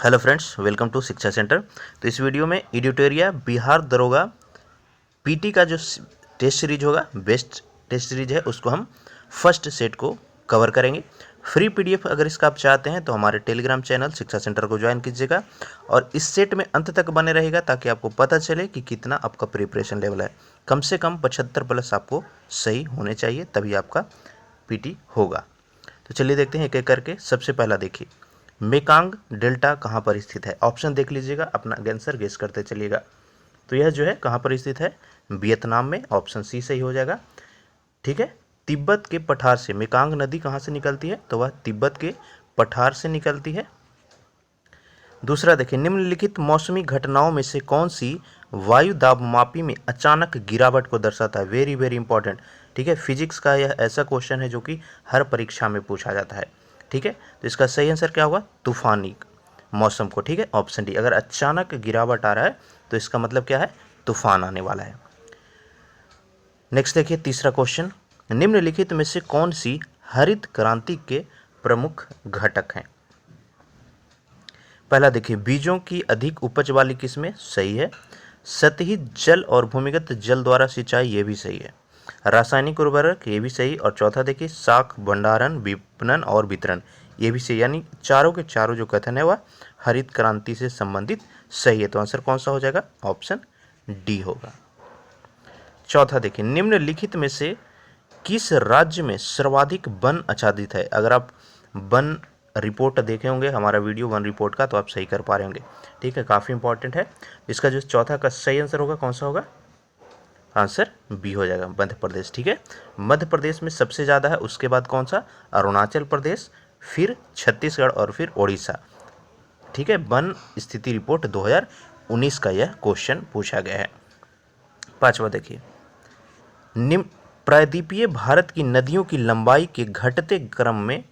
Hello friends, welcome to शिक्षा centre. तो इस वीडियो में एडिटोरिया बिहार दरोगा पीटी का जो टेस्ट सीरीज होगा, बेस्ट टेस्ट सीरीज है, उसको हम फर्स्ट सेट को कवर करेंगे। फ्री पीडीएफ अगर इसका आप चाहते हैं तो हमारे टेलीग्राम चैनल शिक्षा सेंटर को ज्वाइन कीजिएगा और इस सेट में अंत तक बने रहेगा ताकि आपको पता चले कि कितना आपका प्रिपरेशन लेवल है। कम से कम 75 प्लस आपको सही होने चाहिए, तभी आपका पीटी होगा। तो चलिए देखते हैं एक एक करके। सबसे पहला देखिए, मेकांग डेल्टा कहाँ पर स्थित है। ऑप्शन देख लीजिएगा, अपना आंसर गेस करते चलिएगा। तो यह जो है कहाँ पर स्थित है, वियतनाम में। ऑप्शन सी सही हो जाएगा। ठीक है, तिब्बत के पठार से मेकांग नदी कहाँ से निकलती है, तो वह तिब्बत के पठार से निकलती है। दूसरा देखिए, निम्नलिखित मौसमी घटनाओं में से कौन सी वायु दाब मापी में अचानक गिरावट को दर्शाता है। Very very important. ठीक है, फिजिक्स का यह ऐसा क्वेश्चन है जो कि हर परीक्षा में पूछा जाता है। ठीक है, तो इसका सही आंसर क्या होगा, तूफानी मौसम को। ठीक है, ऑप्शन डी। अगर अचानक गिरावट आ रहा है तो इसका मतलब क्या है, तूफान आने वाला है। नेक्स्ट देखिए, तीसरा क्वेश्चन, निम्नलिखित में से कौन सी हरित क्रांति के प्रमुख घटक हैं। पहला देखिए, बीजों की अधिक उपज वाली किस्में, सही है। सतही जल और भूमिगत जल द्वारा सिंचाई, ये भी सही है। रासायनिक उर्वरक, ये भी सही। और चौथा देखिए, साख भंडारण विपणन और वितरण, ये भी सही। यानी चारों के चारों जो कथन है वह हरित क्रांति से संबंधित सही है। तो आंसर कौन सा हो जाएगा, ऑप्शन डी होगा। चौथा देखिए, निम्नलिखित में से किस राज्य में सर्वाधिक वन आच्छादित है। अगर आप वन रिपोर्ट देखे होंगे हमारा वीडियो वन रिपोर्ट का, तो आप सही कर पा रहे होंगे। ठीक है, काफ़ी इंपॉर्टेंट है। इसका जो चौथा का सही आंसर होगा, कौन सा होगा, आंसर बी हो जाएगा, मध्य प्रदेश। ठीक है, मध्य प्रदेश में सबसे ज़्यादा है। उसके बाद कौन सा, अरुणाचल प्रदेश, फिर छत्तीसगढ़ और फिर ओडिशा। ठीक है, वन स्थिति रिपोर्ट 2019 का यह क्वेश्चन पूछा गया है। पांचवा देखिए, निम्न प्रायद्वीपीय भारत की नदियों की लंबाई के घटते क्रम में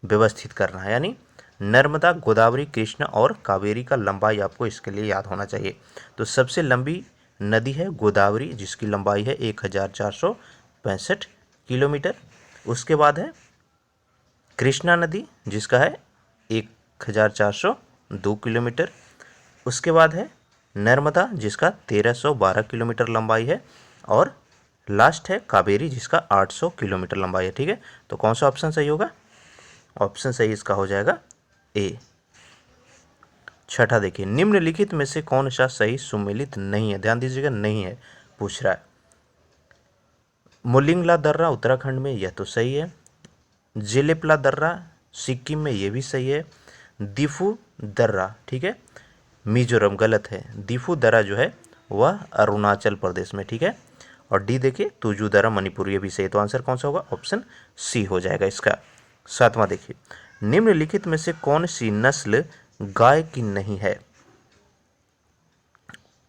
व्यवस्थित करना है। यानी नर्मदा, गोदावरी, कृष्णा और कावेरी का लंबाई आपको इसके लिए याद होना चाहिए। तो सबसे लंबी नदी है गोदावरी, जिसकी लंबाई है 1465 किलोमीटर। उसके बाद है कृष्णा नदी, जिसका है 1402 किलोमीटर। उसके बाद है नर्मदा, जिसका 1312 किलोमीटर लंबाई है। और लास्ट है कावेरी, जिसका 800 किलोमीटर लंबाई है। ठीक है, तो कौन सा ऑप्शन सही होगा, ऑप्शन सही इसका हो जाएगा ए। छठा देखिए, निम्नलिखित में से कौन सा सही सुमेलित नहीं है। ध्यान दीजिएगा, नहीं है पूछ रहा है। मुलिंगला दर्रा उत्तराखंड में, यह तो सही है। जेलेपला दर्रा सिक्किम में, यह भी सही है। दिफू दर्रा, ठीक है, मिजोरम, गलत है। दिफू दर्रा जो है वह अरुणाचल प्रदेश में। ठीक है, और डी देखिए, तुजू दर्रा मणिपुर, ये भी सही। तो आंसर कौन सा होगा, ऑप्शन सी हो जाएगा इसका। सातवां देखिए, निम्नलिखित में से कौन सी नस्ल गाय की नहीं है।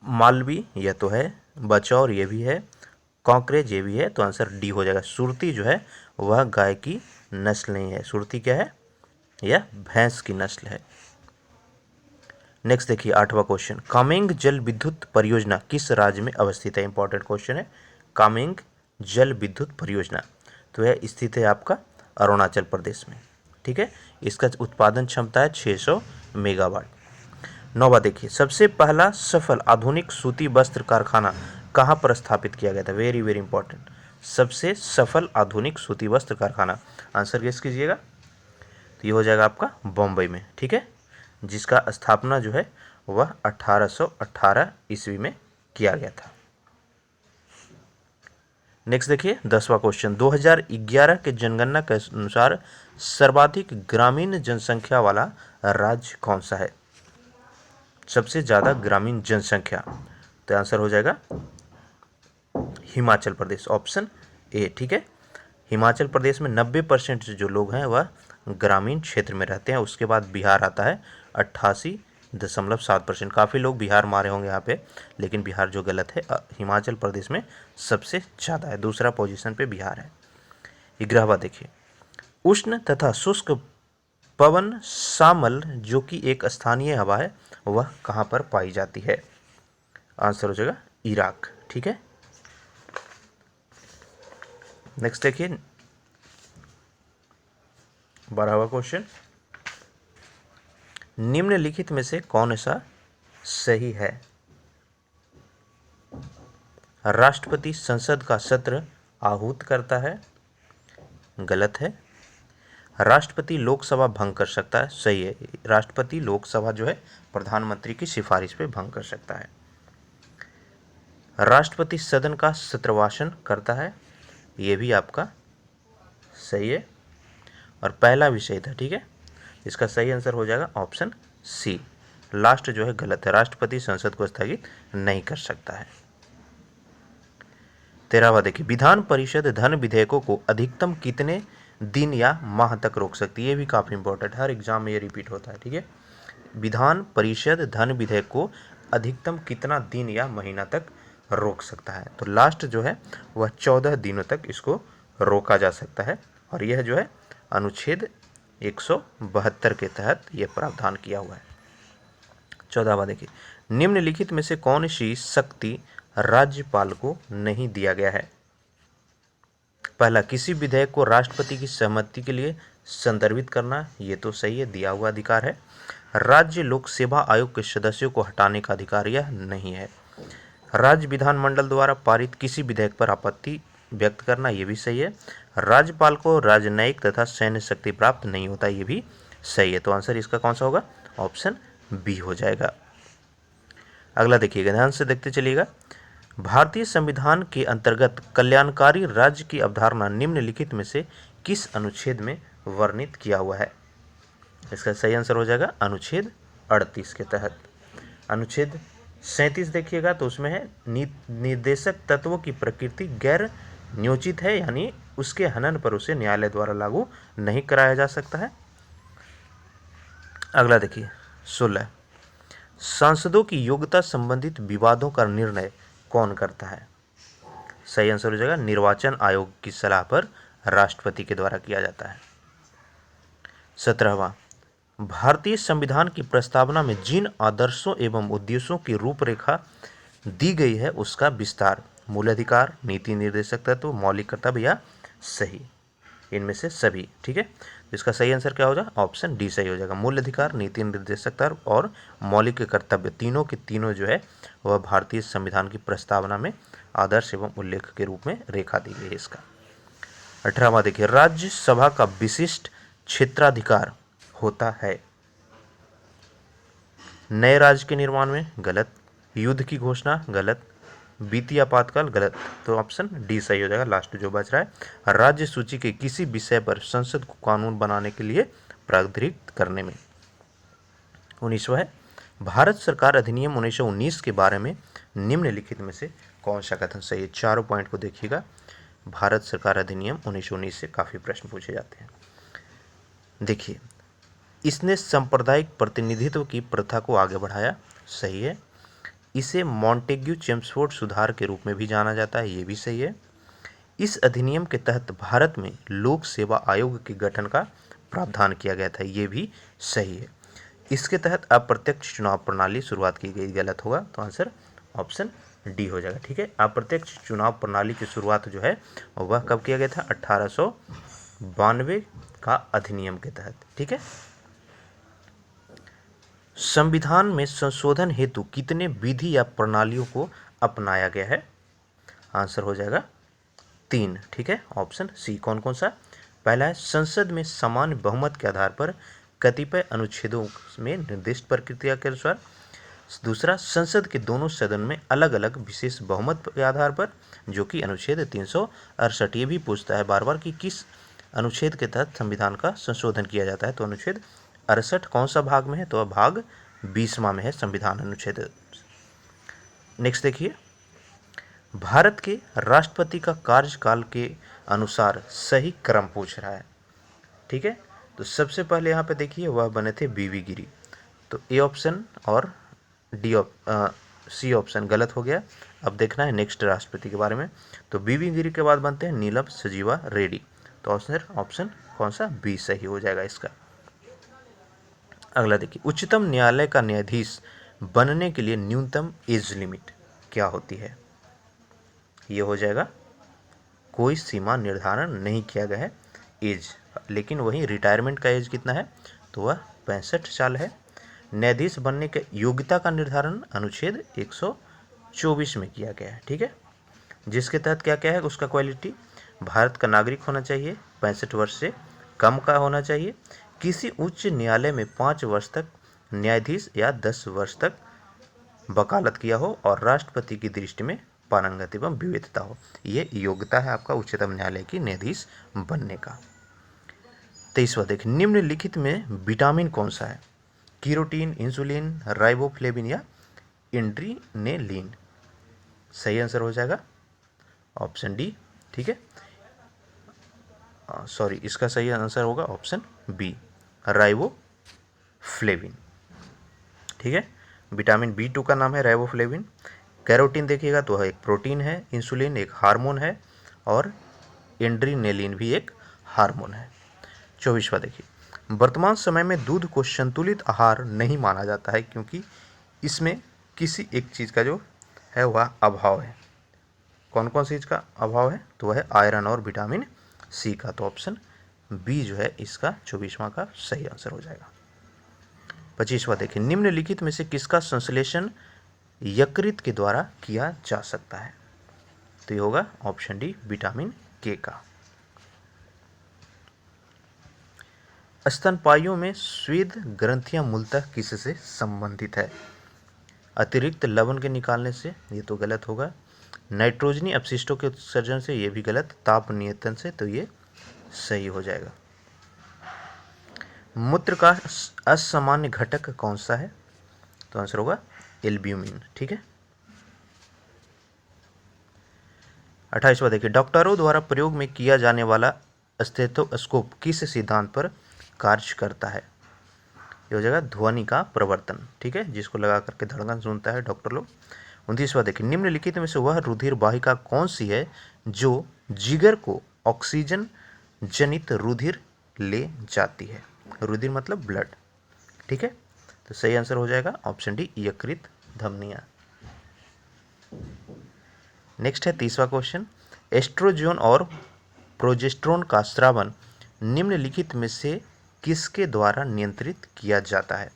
मालवी, यह तो है। बचौर, ये भी है। कॉकरेज, ये भी है। तो आंसर डी हो जाएगा। सुरती जो है वह गाय की नस्ल नहीं है। सुरती क्या है, यह भैंस की नस्ल है। नेक्स्ट देखिए, आठवां क्वेश्चन, कामेंग जल विद्युत परियोजना किस राज्य में अवस्थित है। इंपॉर्टेंट क्वेश्चन है, कामेंग जल विद्युत परियोजना। तो यह स्थित है आपका अरुणाचल प्रदेश में। ठीक है, इसका उत्पादन क्षमता है 600 मेगावाट। नौवा देखिए, सबसे पहला सफल आधुनिक सूती वस्त्र कारखाना कहाँ पर स्थापित किया गया था। वेरी वेरी इंपॉर्टेंट, सबसे सफल आधुनिक सूती वस्त्र कारखाना, आंसर गेस कीजिएगा। तो ये हो जाएगा आपका बम्बई में। ठीक है, जिसका स्थापना जो है वह 1818 ईस्वी में किया गया था। नेक्स्ट देखिए, 10वां क्वेश्चन, 2011 के जनगणना के अनुसार सर्वाधिक ग्रामीण जनसंख्या वाला राज्य कौन सा है। सबसे ज़्यादा ग्रामीण जनसंख्या, तो आंसर हो जाएगा हिमाचल प्रदेश, ऑप्शन ए। ठीक है, हिमाचल प्रदेश में 90% जो लोग हैं वह ग्रामीण क्षेत्र में रहते हैं। उसके बाद बिहार आता है 88.7%। काफ़ी लोग बिहार मारे होंगे यहाँ पे, लेकिन बिहार जो गलत है, हिमाचल प्रदेश में सबसे ज़्यादा है। दूसरा पोजीशन पे बिहार है। 11वां देखिए, उष्ण तथा शुष्क पवन सामल जो कि एक स्थानीय हवा है, वह कहाँ पर पाई जाती है। आंसर हो जाएगा इराक। ठीक है, नेक्स्ट देखिए, 12वां क्वेश्चन, निम्नलिखित में से कौन सा सही है? राष्ट्रपति संसद का सत्र आहूत करता है, गलत है। राष्ट्रपति लोकसभा भंग कर सकता है, सही है। राष्ट्रपति लोकसभा जो है प्रधानमंत्री की सिफारिश पे भंग कर सकता है। राष्ट्रपति सदन का सत्रभाषण करता है, ये भी आपका सही है। और पहला विषय था, ठीक है, इसका सही आंसर हो जाएगा ऑप्शन सी। लास्ट जो है गलत है, राष्ट्रपति संसद को स्थगित नहीं कर सकता है। 13वां देखिए, विधान परिषद धन विधेयकों को अधिकतम कितने दिन या माह तक रोक सकती है? ये भी काफ़ी इंपॉर्टेंट है, हर एग्जाम में ये रिपीट होता है, ठीक है। विधान परिषद धन विधेयक को अधिकतम कितना दिन या महीना तक रोक सकता है? तो लास्ट जो है वह 14 दिनों तक इसको रोका जा सकता है, और यह जो है अनुच्छेद 172 के तहत यह प्रावधान किया हुआ है। 14वां देखिए, निम्नलिखित में से कौन सी शक्ति राज्यपाल को नहीं दिया गया है? पहला, किसी विधेयक को राष्ट्रपति की सहमति के लिए संदर्भित करना, ये तो सही है, दिया हुआ अधिकार है। राज्य लोक सेवा आयोग के सदस्यों को हटाने का अधिकार यह नहीं है। राज्य विधानमंडल द्वारा पारित किसी विधेयक पर आपत्ति व्यक्त करना, ये भी सही है। राज्यपाल को राजनयिक तथा सैन्य शक्ति प्राप्त नहीं होता, ये भी सही है। तो आंसर इसका कौन सा होगा? ऑप्शन बी हो जाएगा। अगला देखिएगा, ध्यान से देखते चलिएगा। भारतीय संविधान के अंतर्गत कल्याणकारी राज्य की अवधारणा निम्नलिखित में से किस अनुच्छेद में वर्णित किया हुआ है? इसका सही आंसर हो जाएगा अनुच्छेद 38 के तहत। अनुच्छेद 37 देखिएगा तो उसमें है निर्देशक तत्वों की प्रकृति गैर न्योचित है, यानी उसके हनन पर उसे न्यायालय द्वारा लागू नहीं कराया जा सकता है। अगला देखिए 16, सांसदों की योग्यता संबंधित विवादों का निर्णय कौन करता है? सही आंसर हो जाएगा निर्वाचन आयोग की सलाह पर राष्ट्रपति के द्वारा किया जाता है। 17वां, भारतीय संविधान की प्रस्तावना में जिन आदर्शों एवं उद्देश्यों की रूपरेखा दी गई है उसका विस्तार, मूल अधिकार, नीति निर्देशक तत्व, मौलिक कर्तव्य या सही, इनमें से सभी, ठीक है। तो इसका सही आंसर क्या हो जाएगा? ऑप्शन डी सही हो जाएगा। मूल अधिकार, नीति निर्देशक तत्व और मौलिक कर्तव्य, तीनों के तीनों जो है वह भारतीय संविधान की प्रस्तावना में आदर्श एवं उल्लेख के रूप में रेखा दी गई है इसका। 18वां देखिए, राज्यसभा का विशिष्ट क्षेत्राधिकार होता है नए राज्य के निर्माण में, गलत। युद्ध की घोषणा, गलत। वित्तीय आपातकाल, गलत। तो ऑप्शन डी सही हो जाएगा, लास्ट जो बच रहा है राज्य सूची के किसी विषय पर संसद को कानून बनाने के लिए प्राधिकृत करने में। 19वां है, भारत सरकार अधिनियम 1919 के बारे में निम्नलिखित में से कौन सा कथन सही है? चारों पॉइंट को देखिएगा। भारत सरकार अधिनियम 1919 से काफ़ी प्रश्न पूछे जाते हैं। देखिए, इसने सांप्रदायिक प्रतिनिधित्व की प्रथा को आगे बढ़ाया, सही है। इसे मॉन्टेग्यू चेम्सफोर्ड सुधार के रूप में भी जाना जाता है, ये भी सही है। इस अधिनियम के तहत भारत में लोक सेवा आयोग के गठन का प्रावधान किया गया था, ये भी सही है। इसके तहत अप्रत्यक्ष चुनाव प्रणाली शुरुआत की गई, गलत होगा। तो आंसर ऑप्शन डी हो जाएगा, ठीक है। अप्रत्यक्ष चुनाव प्रणाली की शुरुआत जो है वह कब किया गया था? 1892 का अधिनियम के तहत, ठीक है। संविधान में संशोधन हेतु कितने विधि या प्रणालियों को अपनाया गया है? आंसर हो जाएगा 3, ठीक है। ऑप्शन सी, कौन कौन सा? पहला है, संसद में समान बहुमत के आधार पर कतिपय अनुच्छेदों में निर्दिष्ट प्रक्रिया के अनुसार। दूसरा, संसद के दोनों सदन में अलग अलग विशेष बहुमत के आधार पर, जो कि अनुच्छेद 368। ये भी पूछता है बार बार कि किस अनुच्छेद के तहत संविधान का संशोधन किया जाता है, तो अनुच्छेद 68 कौन सा भाग में है? तो भाग 20वां में है संविधान अनुच्छेद। नेक्स्ट देखिए, भारत के राष्ट्रपति का कार्यकाल के अनुसार सही क्रम पूछ रहा है, ठीक है। तो सबसे पहले यहाँ पे देखिए वह बने थे बीवी गिरी, तो ए ऑप्शन और सी ऑप्शन गलत हो गया। अब देखना है नेक्स्ट राष्ट्रपति के बारे में। तो बीवी गिरी के बाद बनते हैं नीलम संजीवा रेड्डी, तो ऑप्शन कौन सा? बी सही हो जाएगा इसका। अगला देखिए, उच्चतम न्यायालय का न्यायाधीश बनने के लिए न्यूनतम एज लिमिट क्या होती है? ये हो जाएगा, कोई सीमा निर्धारण नहीं किया गया है एज, लेकिन वहीं रिटायरमेंट का एज कितना है? तो वह 65 साल है। न्यायाधीश बनने के योग्यता का निर्धारण अनुच्छेद 124 में किया गया है। ठीक है, जिसके तहत क्या क्या है उसका क्वालिटी, भारत का नागरिक होना चाहिए, 65 वर्ष से कम का होना चाहिए, किसी उच्च न्यायालय में 5 वर्ष तक न्यायाधीश या 10 वर्ष तक वकालत किया हो और राष्ट्रपति की दृष्टि में पारंगत एवं विविधता हो। ये योग्यता है आपका उच्चतम न्यायालय की न्यायाधीश बनने का। 23वां देखिए, निम्नलिखित में विटामिन कौन सा है? कीरोटीन, इंसुलिन, राइबोफ्लेविन या एड्रेनालिन। सही आंसर हो जाएगा ऑप्शन डी। ठीक है, सॉरी, इसका सही आंसर होगा ऑप्शन बी, राइबोफ्लेविन। ठीक है, विटामिन B2 का नाम है राइबोफ्लेविन। कैरोटीन देखिएगा तो एक प्रोटीन है, इंसुलिन एक हार्मोन है और एड्रेनालिन भी एक हार्मोन है। 24वां देखिए, वर्तमान समय में दूध को संतुलित आहार नहीं माना जाता है क्योंकि इसमें किसी एक चीज़ का जो है वह अभाव है। कौन कौन सी चीज़ का अभाव है? तो वह है आयरन और विटामिन सी का। तो ऑप्शन बी जो है इसका 24वां का सही आंसर हो जाएगा। 25वां देखिए, निम्नलिखित में से किसका संश्लेषण यकृत के द्वारा किया जा सकता है? तो ये होगा ऑप्शन डी, विटामिन के का। स्तनपाइयों में स्वेद ग्रंथियां मूलतः किससे संबंधित है? अतिरिक्त लवण के निकालने से, ये तो गलत होगा। नाइट्रोजनी अपशिष्टों के उत्सर्जन से, ये भी गलत। ताप नियंत्रण से, तो ये सही हो जाएगा। मूत्र का असामान्य घटक कौन सा है? तो आंसर होगा एल्ब्यूमिन। ठीक है, 28वां देखिए, डॉक्टरों द्वारा प्रयोग में किया जाने वाला स्टेथोस्कोप किस सिद्धांत पर कार्य करता है? ये हो जाएगा ध्वनि का प्रवर्तन। ठीक है, जिसको लगा करके धड़कन सुनता है डॉक्टर लोग। 29वां देखिए, निम्नलिखित में से वह रुधिर वाहिका कौन सी है जो जिगर को ऑक्सीजन जनित रुधिर ले जाती है? रुधिर मतलब ब्लड। ठीक है, तो सही आंसर हो जाएगा ऑप्शन डी, यकृत धमनियां। नेक्स्ट है 30वां क्वेश्चन, एस्ट्रोजन और प्रोजेस्टेरोन का स्रावन निम्नलिखित में से किसके द्वारा नियंत्रित किया जाता है?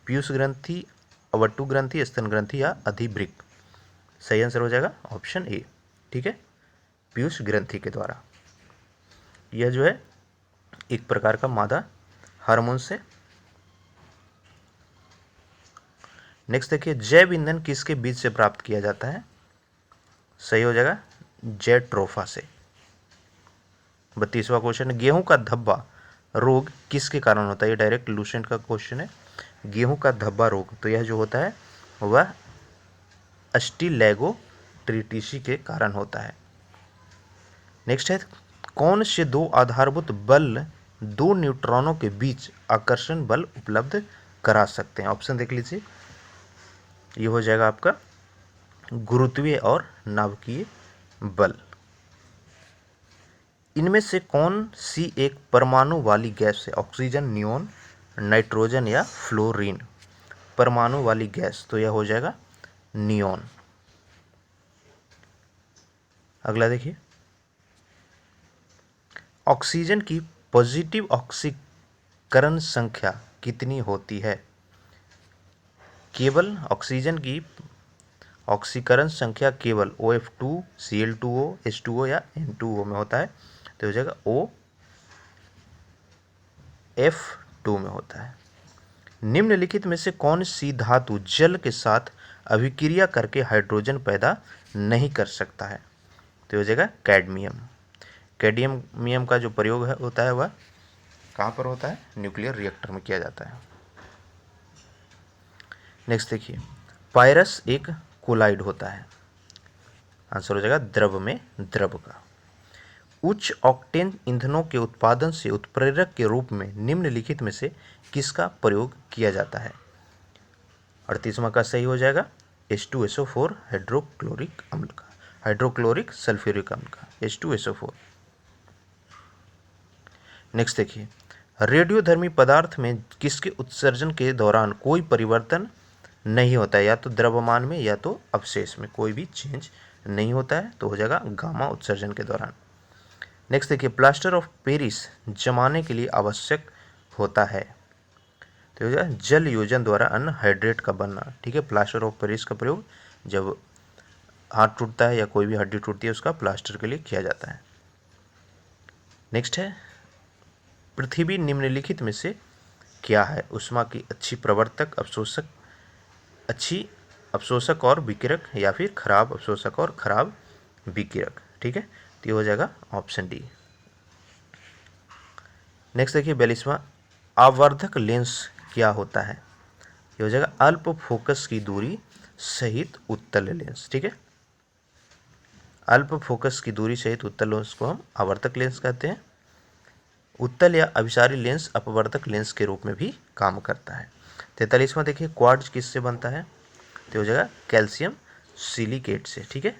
पीयूष ग्रंथि, अवट्टु ग्रंथि, स्तन ग्रंथि या अधिभृक। सही आंसर हो जाएगा ऑप्शन ए। ठीक है, पीयूष ग्रंथि के द्वारा। यह जो है एक प्रकार का मादा हार्मोन से। नेक्स्ट देखिए, जैव ईंधन किसके बीज से प्राप्त किया जाता है? सही हो जाएगा जेट्रोफा से। 32वां क्वेश्चन, गेहूं का धब्बा रोग किसके कारण होता है? ये डायरेक्ट लूसेंट का क्वेश्चन है। गेहूं का धब्बा रोग, तो यह जो होता है वह अस्टिलैगोट्रिटिसी के कारण होता है। नेक्स्ट है, कौन से दो आधारभूत बल दो न्यूट्रॉनों के बीच आकर्षण बल उपलब्ध करा सकते हैं? ऑप्शन देख लीजिए, ये हो जाएगा आपका गुरुत्वीय और नाभिकीय बल। इनमें से कौन सी एक परमाणु वाली गैस है? ऑक्सीजन, नियोन, नाइट्रोजन या फ्लोरीन। परमाणु वाली गैस, तो यह हो जाएगा नियोन। अगला देखिए, ऑक्सीजन की पॉजिटिव ऑक्सीकरण संख्या कितनी होती है? केवल ऑक्सीजन की ऑक्सीकरण संख्या केवल OF2, Cl2O, H2O या N2O में होता है, तो हो जाएगा OF2 में होता है। निम्नलिखित में से कौन सी धातु जल के साथ अभिक्रिया करके हाइड्रोजन पैदा नहीं कर सकता है? तो हो जाएगा कैडमियम। कैडमियम का जो प्रयोग है होता है वह कहाँ पर होता है? न्यूक्लियर रिएक्टर में किया जाता है। नेक्स्ट देखिए, पायरस एक कोलाइड होता है। आंसर हो जाएगा द्रव में द्रव का। उच्च ऑक्टेन ईंधनों के उत्पादन से उत्प्रेरक के रूप में निम्नलिखित में से किसका प्रयोग किया जाता है? 38वां का सही हो जाएगा H2SO4 हाइड्रोक्लोरिक अम्ल का, हाइड्रोक्लोरिक सल्फ्यूरिक अम्ल का H2SO4। नेक्स्ट देखिए, रेडियोधर्मी पदार्थ में किसके उत्सर्जन के दौरान कोई परिवर्तन नहीं होता है? या तो द्रव्यमान में या तो अवशेष में, कोई भी चेंज नहीं होता है, तो हो जाएगा गामा उत्सर्जन के दौरान। नेक्स्ट देखिए, प्लास्टर ऑफ पेरिस जमाने के लिए आवश्यक होता है, तो हो जाएगा जल योजन द्वारा अनहाइड्रेट का बनना, ठीक है। प्लास्टर ऑफ पेरिस का प्रयोग जब हाथ टूटता है या कोई भी हड्डी टूटती है उसका प्लास्टर के लिए किया जाता है। नेक्स्ट है पृथ्वी निम्नलिखित में से क्या है? ऊष्मा की अच्छी प्रवर्तक, अच्छी अवशोषक और विकिरक, या फिर खराब अवशोषक और खराब विकिरक, ठीक है। तो ये हो जाएगा ऑप्शन डी। नेक्स्ट देखिए 42वां, आवर्धक लेंस क्या होता है? ये हो जाएगा अल्प फोकस की दूरी सहित उत्तल लेंस, ठीक है। अल्प फोकस की दूरी सहित उत्तल लेंस को हम आवर्धक लेंस कहते हैं। उत्तल या अभिसारी लेंस अपवर्तक लेंस के रूप में भी काम करता है। 43वां देखिए क्वार्ट्ज किससे बनता है? तो हो जाएगा कैल्शियम सिलिकेट से, ठीक है।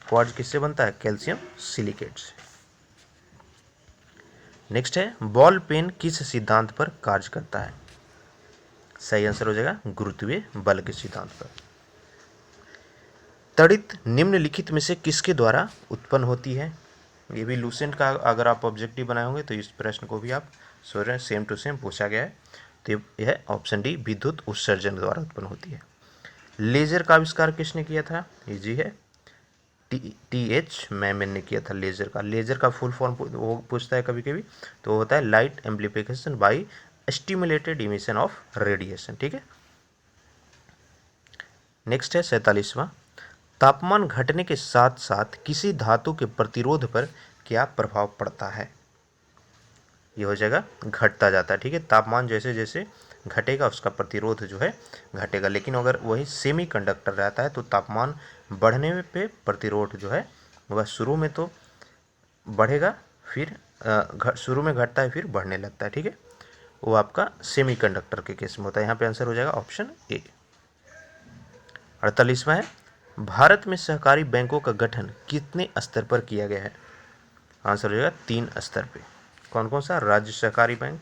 क्वार्ट्ज किससे बनता है? कैल्शियम सिलिकेट से। नेक्स्ट है बॉल पेन किस सिद्धांत पर कार्य करता है? सही आंसर हो जाएगा गुरुत्वीय बल के सिद्धांत पर। तड़ित निम्नलिखित में से किसके द्वारा उत्पन्न होती है? ये भी लूसेंट का अगर आप ऑब्जेक्टिव बनाए होंगे तो इस प्रश्न को भी आप सेम टू सेम पूछा गया है। तो यह ऑप्शन डी विद्युत उत्सर्जन द्वारा उत्पन्न होती है। लेजर का आविष्कार किसने किया था? इजी है, TH मैमन ने किया था लेजर का। लेजर का फुल फॉर्म वो पूछता है कभी कभी, तो होता है light amplification by stimulated emission of radiation, ठीक है। नेक्स्ट है 47वां, तापमान घटने के साथ साथ किसी धातु के प्रतिरोध पर क्या प्रभाव पड़ता है? ये हो जाएगा घटता जाता है, ठीक है। तापमान जैसे जैसे घटेगा उसका प्रतिरोध जो है घटेगा, लेकिन अगर वही सेमी कंडक्टर रहता है तो तापमान बढ़ने पे प्रतिरोध जो है वह शुरू में तो बढ़ेगा, फिर शुरू में घटता है फिर बढ़ने लगता है, ठीक है। वो आपका सेमी कंडक्टर के केस में होता है। यहाँ पे आंसर हो जाएगा ऑप्शन ए। 48वां है भारत में सहकारी बैंकों का गठन कितने स्तर पर किया गया है? आंसर हो जाएगा 3 स्तर पे। कौन कौन सा? राज्य सहकारी बैंक,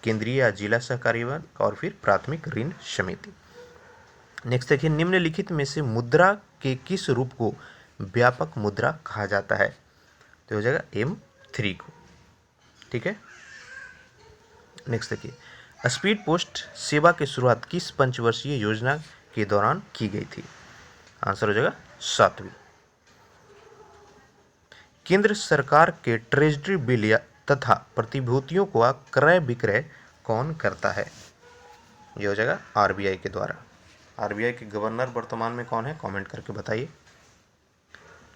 केंद्रीय या जिला सहकारी बैंक और फिर प्राथमिक ऋण समिति। नेक्स्ट देखिए निम्नलिखित में से मुद्रा के किस रूप को व्यापक मुद्रा कहा जाता है? तो हो जाएगा M3 को, ठीक है। नेक्स्ट देखिए स्पीड पोस्ट सेवा की शुरुआत किस पंचवर्षीय योजना के दौरान की गई थी? आंसर हो जाएगा 7वीं। केंद्र सरकार के ट्रेजरी बिल या तथा प्रतिभूतियों का क्रय विक्रय कौन करता है? ये हो जाएगा RBI के द्वारा। RBI के गवर्नर वर्तमान में कौन है? कमेंट करके बताइए।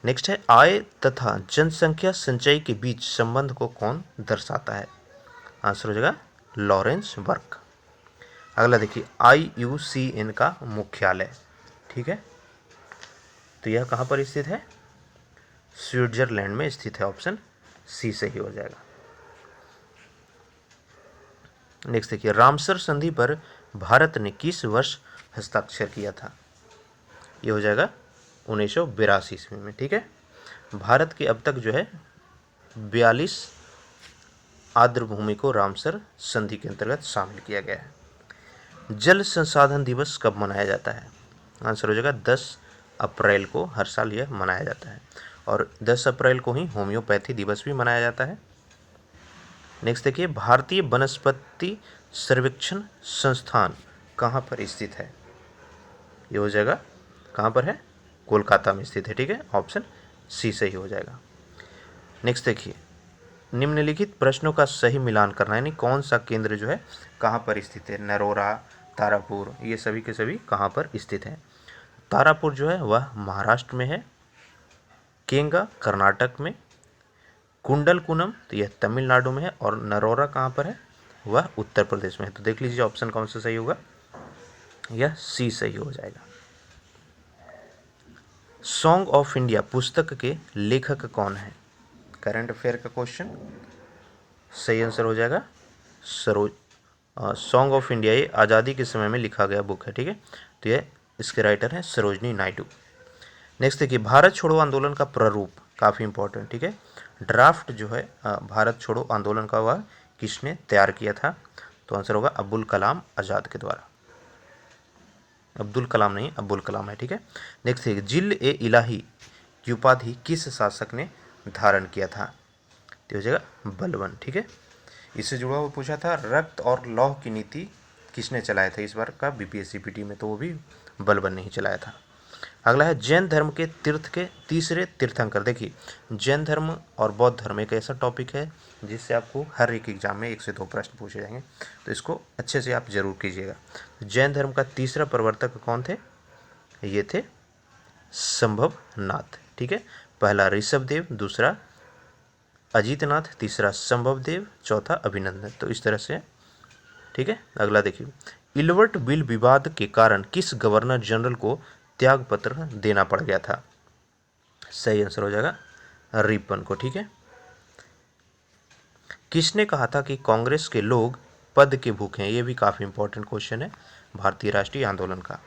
नेक्स्ट है आय तथा जनसंख्या संचय के बीच संबंध को कौन दर्शाता है? आंसर हो जाएगा लॉरेंस वर्क। अगला देखिए IUCN का मुख्यालय, ठीक है। तो यह कहाँ पर स्थित है? स्विट्जरलैंड में स्थित है। ऑप्शन सी सही हो जाएगा। नेक्स्ट देखिए रामसर संधि पर भारत ने किस वर्ष हस्ताक्षर किया था? ये हो जाएगा 1982 ईस्वी में, ठीक है। भारत के अब तक जो है 42 आर्द्र भूमि को रामसर संधि के अंतर्गत शामिल किया गया है। जल संसाधन दिवस कब मनाया जाता है? आंसर हो जाएगा 10 अप्रैल को हर साल यह मनाया जाता है, और 10 अप्रैल को ही होम्योपैथी दिवस भी मनाया जाता है। नेक्स्ट देखिए भारतीय वनस्पति सर्वेक्षण संस्थान कहाँ पर स्थित है? ये हो जाएगा कहाँ पर है? कोलकाता में स्थित है, ठीक है। ऑप्शन सी सही हो जाएगा। नेक्स्ट देखिए निम्नलिखित प्रश्नों का सही मिलान करना, यानी कौन सा केंद्र जो है कहाँ पर स्थित है? नरोरा, तारापुर, ये सभी के सभी कहाँ पर स्थित हैं? तारापुर जो है वह महाराष्ट्र में है, केंगा कर्नाटक में, कुंडलकुनम तो यह तमिलनाडु में है, और नरोरा कहाँ पर है? वह उत्तर प्रदेश में है। तो देख लीजिए ऑप्शन कौन सा सही होगा? यह सी सही हो जाएगा। सॉन्ग ऑफ इंडिया पुस्तक के लेखक कौन है? करंट अफेयर का क्वेश्चन। सही आंसर हो जाएगा सॉन्ग ऑफ इंडिया ये आज़ादी के समय में लिखा गया बुक है, ठीक है। तो ये इसके राइटर हैं सरोजनी नायडू। नेक्स्ट देखिए भारत छोड़ो आंदोलन का प्रारूप काफ़ी इंपॉर्टेंट, ठीक है। ड्राफ्ट जो है भारत छोड़ो आंदोलन का वह किसने तैयार किया था? तो आंसर होगा अब्दुल कलाम आज़ाद के द्वारा। अब्दुल कलाम नहीं, अब्दुल कलाम है, ठीक है। नेक्स्ट देखिए जिल ए इलाही की उपाधि किस शासक ने धारण किया था? तो हो जाएगा बलबन, ठीक है। इससे जुड़ा हुआ पूछा था रक्त और लौह की नीति किसने चलाया था इस बार का बीपीएससी-पीटी में, तो वो भी बलबन ने ही चलाया था। अगला है जैन धर्म के तीर्थ के तीसरे तीर्थंकर। देखिए जैन धर्म और बौद्ध धर्म एक ऐसा टॉपिक है जिससे आपको हर एक एग्जाम में 1 से 2 प्रश्न पूछे जाएंगे, तो इसको अच्छे से आप जरूर कीजिएगा। जैन धर्म का तीसरा प्रवर्तक कौन थे? ये थे संभवनाथ। ठीक है, पहला ऋषभदेव, दूसरा अजीतनाथ, तीसरा संभवदेव, चौथा अभिनंदन। तो इस तरह से, ठीक है। अगला देखिए, इलवर्ट बिल विवाद के कारण किस गवर्नर जनरल को त्याग पत्र देना पड़ गया था? सही आंसर हो जाएगा रिपन को। ठीक है, किसने कहा था कि कांग्रेस के लोग पद के भूखे हैं? ये भी काफी इंपॉर्टेंट क्वेश्चन है भारतीय राष्ट्रीय आंदोलन का।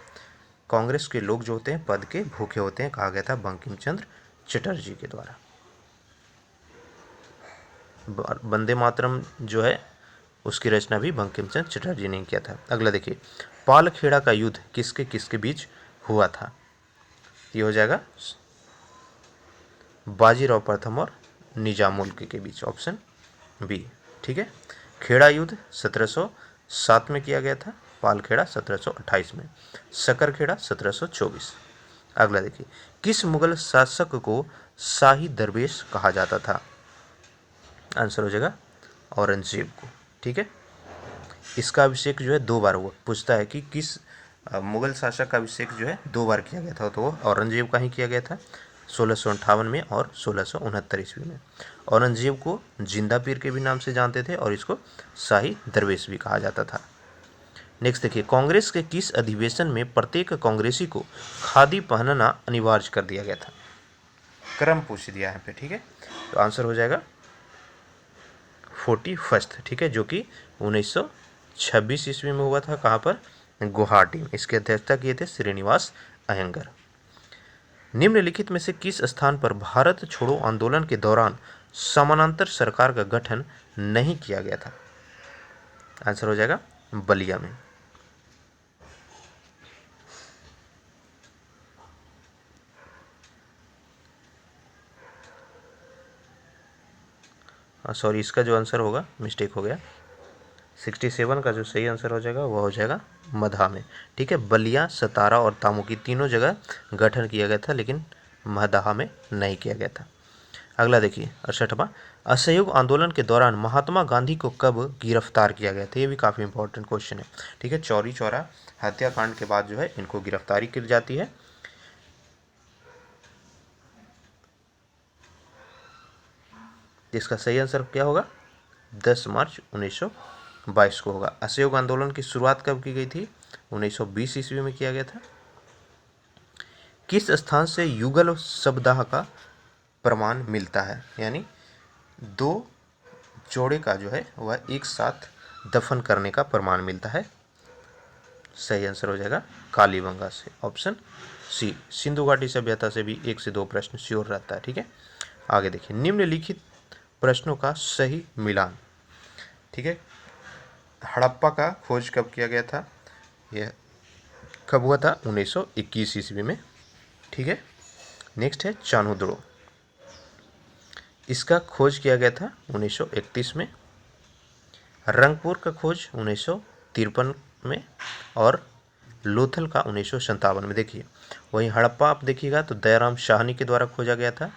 कांग्रेस के लोग जो होते हैं पद के भूखे होते हैं, कहा गया था बंकिम चंद्र चटर्जी के द्वारा। वंदे मातरम जो है उसकी रचना भी बंकिम चंद्र चटर्जी ने किया था। अगला देखिए, पालखेड़ा का युद्ध किसके किसके बीच हुआ था? ये हो जाएगा बाजीराव प्रथम और निजामुल के बीच, ऑप्शन बी। ठीक है, खेड़ा युद्ध 1707 में किया गया था, पालखेड़ा 1728 में, सकरखेड़ा 1724। अगला देखिए, किस मुगल शासक को शाही दरवेश कहा जाता था? आंसर हो जाएगा औरंगजेब को। ठीक है, इसका अभिषेक जो है 2 बार हुआ। पूछता है कि किस मुगल शासक का अभिषेक जो है 2 बार किया गया था, तो वो औरंगजेब का ही किया गया था, 1658 में और 1669 ईस्वी में। औरंगजेब को जिंदा पीर के भी नाम से जानते थे और इसको शाही दरवेश भी कहा जाता था। नेक्स्ट देखिए, कांग्रेस के किस अधिवेशन में प्रत्येक कांग्रेसी को खादी पहनना अनिवार्य कर दिया गया था? क्रम पूछ दिया है यहाँ पे। ठीक है, तो आंसर हो जाएगा 41st। ठीक है, जो कि 1926 ईस्वी में हुआ था। कहाँ पर? गुवाहाटी में। इसकी अध्यक्षता किए थे श्रीनिवास अयंगर। निम्नलिखित में से किस स्थान पर भारत छोड़ो आंदोलन के दौरान समानांतर सरकार का गठन नहीं किया गया था? आंसर हो जाएगा बलिया में। सॉरी, इसका जो आंसर होगा मिस्टेक हो गया, 67 का जो सही आंसर हो जाएगा वो हो जाएगा मधा में। ठीक है, बलिया, सतारा और तामू की तीनों जगह गठन किया गया था, लेकिन मदाहा में नहीं किया गया था। अगला देखिए 68वां, असहयोग आंदोलन के दौरान महात्मा गांधी को कब गिरफ्तार किया गया था? ये भी काफ़ी इंपॉर्टेंट क्वेश्चन है। ठीक है, चौरी चौरा हत्याकांड के बाद जो है इनको गिरफ्तारी की जाती है। जिसका सही आंसर क्या होगा? 10 मार्च 1922 को होगा। असहयोग आंदोलन की शुरुआत कब की गई थी? 1920 ईस्वी में किया गया था। किस स्थान से युगल शब्दाह का प्रमाण मिलता है? यानी 2 जोड़े का जो है वह एक साथ दफन करने का प्रमाण मिलता है। सही आंसर हो जाएगा कालीबंगा से, ऑप्शन सी। सिंधु घाटी सभ्यता से भी 1 से 2 प्रश्न श्योर रहता है। ठीक है, आगे देखिए, निम्नलिखित प्रश्नों का सही मिलान। ठीक है, हड़प्पा का खोज कब किया गया था? यह कब हुआ था? 1921 ईस्वी में। ठीक है, नेक्स्ट है चान्होदड़ो, इसका खोज किया गया था 1931 में। रंगपुर का खोज 1953 में और लोथल का 1957 में। देखिए, वहीं हड़प्पा आप देखिएगा तो दयाराम शाहनी के द्वारा खोजा गया था।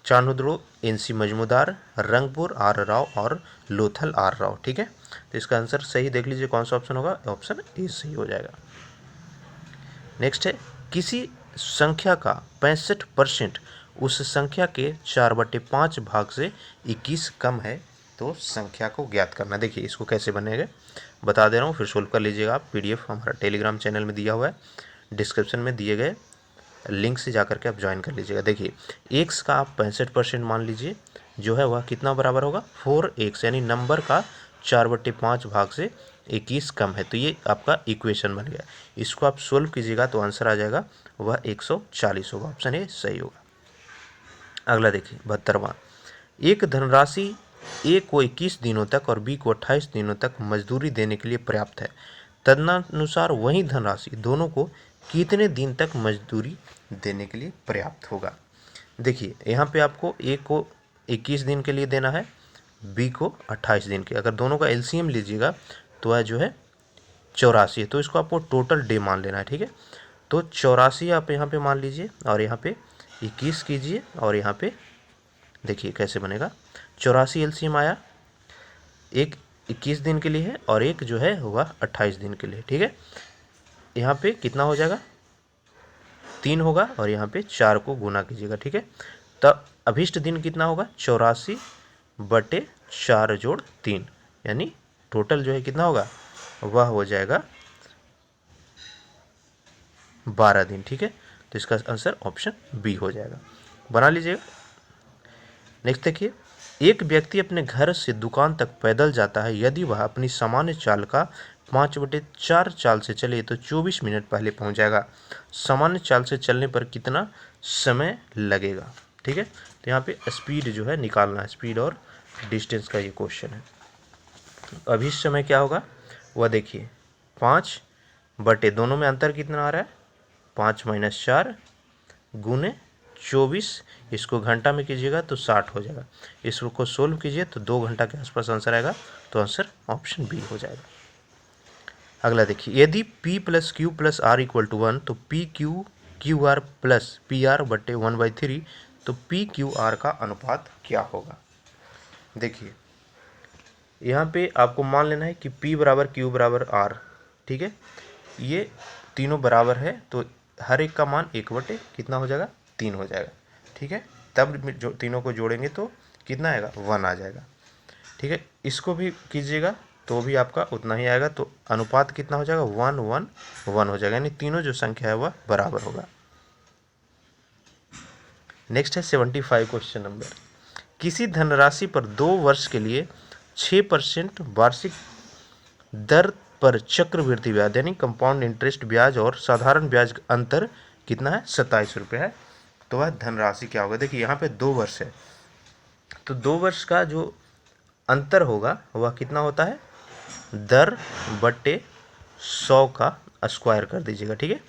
चान्होदड़ो NC मजमूदार, रंगपुर R राव और लोथल R राव। ठीक है, तो इसका आंसर सही देख लीजिए कौन सा ऑप्शन होगा, ऑप्शन ए सही हो जाएगा। नेक्स्ट है, किसी संख्या का 65% उस संख्या के 4/5 भाग से 21 कम है, तो संख्या को ज्ञात करना। देखिए इसको कैसे बनेगा बता दे रहा हूँ, फिर सोल्व कर लीजिएगा आप। PDF हमारा टेलीग्राम चैनल में दिया हुआ है, डिस्क्रिप्शन में दिए गए लिंक से जाकर के आप ज्वाइन कर लीजिएगा। देखिए x का आप 65% मान लीजिए, जो है वह कितना बराबर होगा? 4x, यानी नंबर का 4/5 भाग से 21 कम है, तो ये आपका इक्वेशन बन गया। इसको आप सोल्व कीजिएगा तो आंसर आ जाएगा वह 140 होगा, ऑप्शन ए सही होगा। अगला देखिए 72वां, एक धनराशि ए को 21 दिनों तक और बी को 28 दिनों तक मजदूरी देने के लिए पर्याप्त है, तदनुसार वही धनराशि दोनों को कितने दिन तक मजदूरी देने के लिए पर्याप्त होगा? देखिए यहाँ पे आपको ए को 21 दिन के लिए देना है, बी को 28 दिन के। अगर दोनों का LCM लीजिएगा तो वह जो है 84 है, तो इसको आपको टोटल डे मान लेना है, ठीक है। तो 84 आप यहाँ पे मान लीजिए और यहाँ पे 21 कीजिए और यहाँ पे देखिए कैसे बनेगा। 84 एलसीएम आया, एक 21 दिन के लिए है और एक जो है वह 28 दिन के लिए, ठीक है। यहाँ पे कितना हो जाएगा, 3 होगा और यहाँ पे 4 को गुना कीजिएगा, ठीक है। तब अभिष्ट दिन कितना होगा, 84/4 जोड़ 3, यानी टोटल जो है कितना होगा, वह हो जाएगा 12 दिन, ठीक है। तो इसका आंसर ऑप्शन बी हो जाएगा, बना लीजिएगा। नेक्स्ट देखिए, एक व्यक्ति अपने घर से दुकान तक पैदल जाता है, यदि वह अपनी सामान्य चाल का 5/4 चाल से चले तो 24 मिनट पहले पहुंच जाएगा। सामान्य चाल से चलने पर कितना समय लगेगा, ठीक है। तो यहाँ पे स्पीड जो है निकालना है, स्पीड और डिस्टेंस का ये क्वेश्चन है। अभी समय क्या होगा वह देखिए, 5 दोनों में अंतर कितना आ रहा है, 5-4 गुने 24, इसको घंटा में कीजिएगा तो 60 हो जाएगा। इसको सोल्व कीजिए तो 2 घंटा के आसपास आंसर आएगा, तो आंसर ऑप्शन बी हो जाएगा। अगला देखिए, यदि P + Q + R = 1 तो PQ/QR + PR/1/3 तो PQR का अनुपात क्या होगा। देखिए यहाँ पे आपको मान लेना है कि P = Q = R, ठीक है। ये तीनों बराबर है तो हर एक का मान 1/, कितना हो जाएगा, 3 हो जाएगा, ठीक है। तब जो तीनों को जोड़ेंगे तो कितना आएगा, 1 आ जाएगा, ठीक है। इसको भी कीजिएगा तो भी आपका उतना ही आएगा, तो अनुपात कितना हो जाएगा, 1-1-1 हो जाएगा, यानी तीनों जो संख्या है वह बराबर होगा। नेक्स्ट है 75 क्वेश्चन नंबर, किसी धनराशि पर 2 वर्ष के लिए 6% वार्षिक दर पर चक्रवृद्धि ब्याज यानी कंपाउंड इंटरेस्ट ब्याज और साधारण ब्याज का अंतर कितना है, 27 रुपये है। तो वह धनराशि क्या होगा, देखिए यहाँ पे 2 वर्ष है तो 2 वर्ष का जो अंतर होगा वह कितना होता है, दर बटे 100 का स्क्वायर कर दीजिएगा, ठीक है।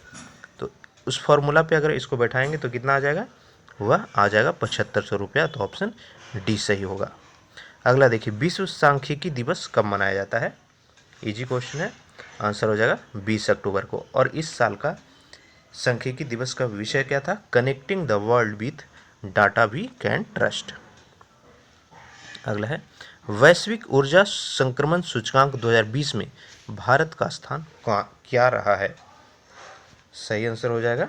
तो उस फॉर्मूला पे अगर इसको बैठाएंगे तो कितना आ जाएगा, वह आ जाएगा 7500 रुपया, तो ऑप्शन डी सही होगा। अगला देखिए, विश्व सांख्यिकी दिवस कब मनाया जाता है, इजी क्वेश्चन है, आंसर हो जाएगा 20 अक्टूबर को। और इस साल का सांख्यिकी दिवस का विषय क्या था, connecting the world with data we can trust. अगला है, वैश्विक ऊर्जा संक्रमण सूचकांक 2020 में भारत का स्थान क्या रहा है, सही आंसर हो जाएगा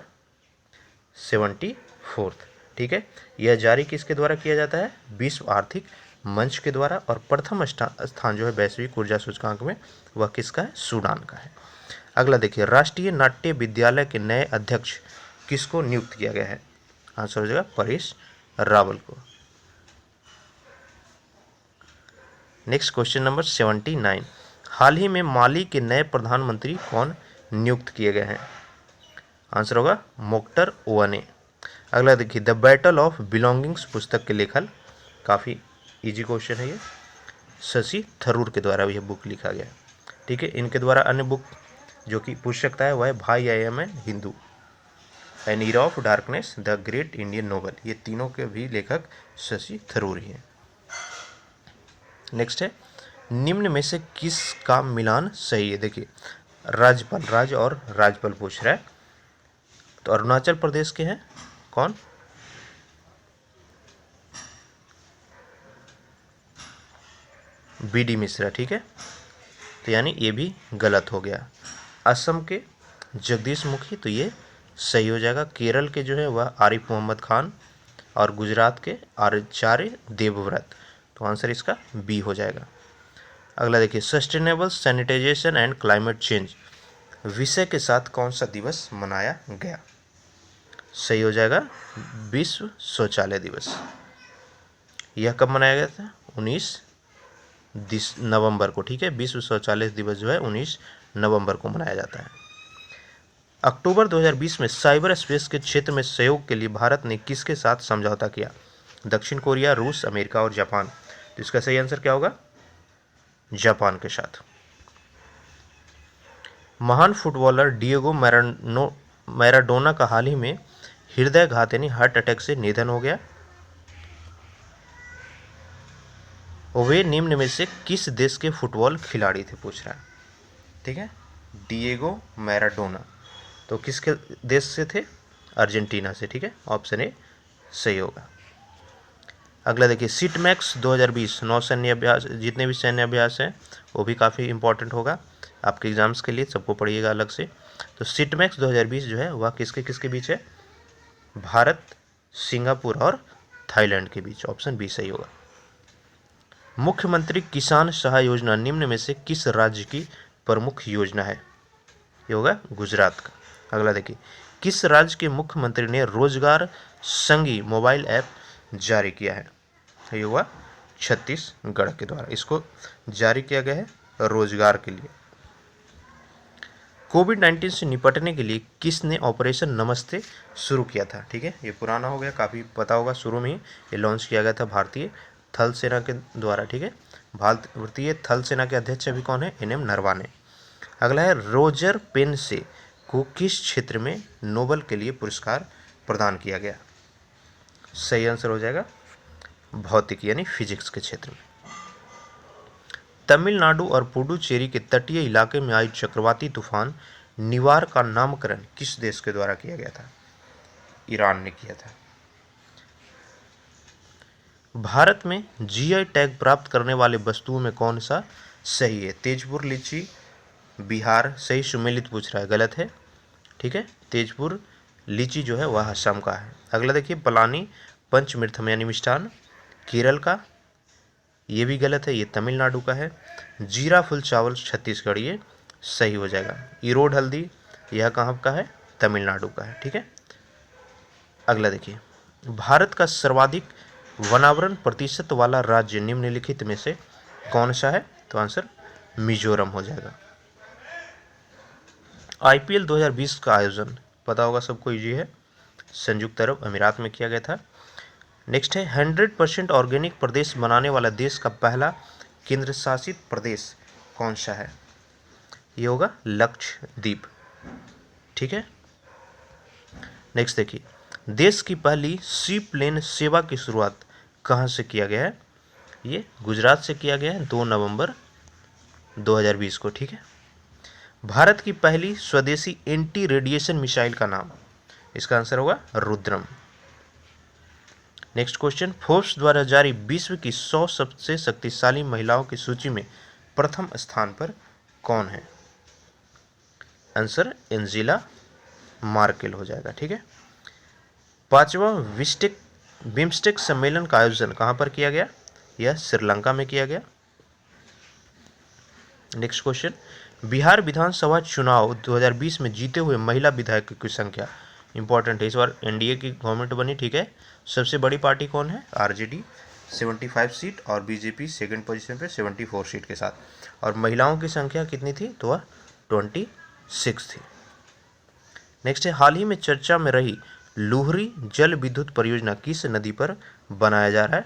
74, ठीक है। यह जारी किसके द्वारा किया जाता है, विश्व आर्थिक मंच के द्वारा, और प्रथम स्थान जो है वैश्विक ऊर्जा सूचकांक में वह किसका है, सूडान का है। अगला देखिए, राष्ट्रीय नाट्य विद्यालय के नए अध्यक्ष किसको नियुक्त किया गया है, आंसर हो जाएगा परेश रावल को। नेक्स्ट क्वेश्चन नंबर 79, हाल ही में माली के नए प्रधानमंत्री कौन नियुक्त किए गए हैं, आंसर होगा मोख्तर ओवने। अगला देखिए, द बैटल ऑफ बिलोंगिंग्स पुस्तक के लेखक, काफ़ी इजी क्वेश्चन है ये, शशि थरूर के द्वारा यह बुक लिखा गया, ठीक है। इनके द्वारा अन्य बुक जो कि पूछ सकता है वह है भाई I am an Hindu, an era of darkness, the great Indian novel, ये तीनों के भी लेखक शशि थरूर ही हैं। नेक्स्ट है, निम्न में से किस का मिलान सही है, देखिए राज्यपाल, राज्य और राज्यपाल पूछ रहा है, तो अरुणाचल प्रदेश के हैं कौन, बी डी मिश्रा, ठीक है। तो यानी ये भी गलत हो गया। असम के जगदीश मुखी, तो ये सही हो जाएगा। केरल के जो है वह आरिफ मोहम्मद खान, और गुजरात के आचार्य देवव्रत, तो आंसर इसका बी हो जाएगा। अगला देखिए, sustainable sanitisation and climate change विषय के साथ कौन सा दिवस मनाया गया, सही हो जाएगा विश्व शौचालय दिवस। यह कब मनाया गया था, 19 नवंबर को, ठीक है। विश्व शौचालय दिवस जो है 19 नवंबर को मनाया जाता है। अक्टूबर 2020 में साइबर स्पेस के क्षेत्र में सहयोग के लिए भारत ने किसके साथ समझौता किया, दक्षिण कोरिया, रूस, अमेरिका और जापान, तो इसका सही आंसर क्या होगा, जापान के साथ। महान फुटबॉलर डिएगो मैराडोना का हाल ही में हृदयघात यानी हार्ट अटैक से निधन हो गया। वे निम्न में से किस देश के फुटबॉल खिलाड़ी थे, पूछ रहा है, ठीक है। Diego Maradona. तो किसके देश से थे? अर्जेंटीना से। ठीक है, ऑप्शन ए सही होगा। अगला देखिए, सीट मैक्स 2020 नौसैन्य अभ्यास, जितने भी सैन्य अभ्यास हैं वो भी काफ़ी इंपॉर्टेंट होगा आपके एग्जाम्स के लिए, सबको पढ़िएगा अलग से। तो सीट मैक्स 2020 जो है वह किसके किसके बीच है? भारत, सिंगापुर और थाईलैंड के बीच। ऑप्शन बी सही होगा। मुख्यमंत्री किसान सहाय योजना निम्न में से किस राज्य की प्रमुख योजना है? ये होगा गुजरात का। अगला देखिए, किस राज्य के मुख्यमंत्री ने रोजगार संगी मोबाइल ऐप जारी किया है? ये हुआ छत्तीसगढ़ के द्वारा, इसको जारी किया गया है रोजगार के लिए। कोविड-19 से निपटने के लिए किसने ऑपरेशन नमस्ते शुरू किया था? ठीक है, ये पुराना हो गया, काफ़ी पता होगा, शुरू में ही ये लॉन्च किया गया था भारतीय थल सेना के द्वारा। ठीक है, भारतीय थल सेना के अध्यक्ष अभी कौन है? एनएम नरवाने। अगला है, रोजर पेनसे को किस क्षेत्र में नोबेल के लिए पुरस्कार प्रदान किया गया? सही आंसर हो जाएगा भौतिकी यानी फिजिक्स के क्षेत्र में। तमिलनाडु और पुडुचेरी के तटीय इलाके में आई चक्रवाती तूफान निवार का नामकरण किस देश के द्वारा किया गया था? ईरान ने किया था। भारत में जीआई टैग प्राप्त करने वाले वस्तुओं में कौन सा सही है? तेजपुर लीची बिहार सही, सुमेलित पूछ रहा है, गलत है। ठीक है, तेजपुर लीची जो है वह असम का है। अगला देखिए, पलानी पंचमिर्थम यानी मिष्ठान केरल का, ये भी गलत है, ये तमिलनाडु का है। जीरा फुल चावल छत्तीसगढ़, ये सही हो जाएगा। इरोड हल्दी यह कहाँ का है? तमिलनाडु का है। ठीक है, अगला देखिए, भारत का सर्वाधिक वनावरण प्रतिशत वाला राज्य निम्नलिखित में से कौन सा है? तो आंसर मिजोरम हो जाएगा। आईपीएल 2020 का आयोजन पता होगा सबको, ये है संयुक्त अरब अमीरात में किया गया था। नेक्स्ट है, 100% ऑर्गेनिक प्रदेश बनाने वाला देश का पहला केंद्र शासित प्रदेश कौन सा है? ये होगा लक्षद्वीप। ठीक है, नेक्स्ट देखिए, देश की पहली सी प्लेन सेवा की शुरुआत कहाँ से किया गया है? ये गुजरात से किया गया है 2 नवंबर 2020 को। ठीक है, भारत की पहली स्वदेशी एंटी रेडिएशन मिसाइल का नाम? इसका आंसर होगा रुद्रम। नेक्स्ट क्वेश्चन, फोर्ब्स द्वारा जारी विश्व की 100 सबसे शक्तिशाली महिलाओं की सूची में प्रथम स्थान पर कौन है? आंसर एंजेला मार्केल हो जाएगा। ठीक है, 5वां बिम्स्टेक सम्मेलन का आयोजन कहां पर किया गया? यह श्रीलंका में किया गया। नेक्स्ट क्वेश्चन, बिहार विधानसभा चुनाव 2020 में जीते हुए महिला विधायकों की संख्या? इंपॉर्टेंट है, इस बार एनडीए की गवर्नमेंट बनी। ठीक है, सबसे बड़ी पार्टी कौन है? आरजेडी 75 सीट और बीजेपी सेकंड पोजीशन पे 74 सीट के साथ। और महिलाओं की संख्या कितनी थी? तो वह 26 थी। नेक्स्ट है, हाल ही में चर्चा में रही लुहरी जल विद्युत परियोजना किस नदी पर बनाया जा रहा है?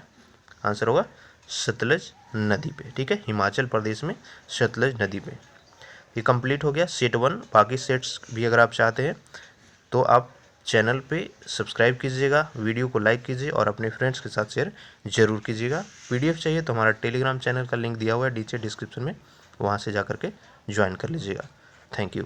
आंसर होगा सतलज नदी पे। ठीक है, हिमाचल प्रदेश में सतलज नदी पे। ये कंप्लीट हो गया सेट 1। बाकी सेट्स भी अगर आप चाहते हैं तो आप चैनल पे सब्सक्राइब कीजिएगा, वीडियो को लाइक कीजिए और अपने फ्रेंड्स के साथ शेयर जरूर कीजिएगा। पीडीएफ चाहिए तो हमारा टेलीग्राम चैनल का लिंक दिया हुआ है नीचे डिस्क्रिप्शन में, वहाँ से जा करके ज्वाइन कर लीजिएगा। Thank you.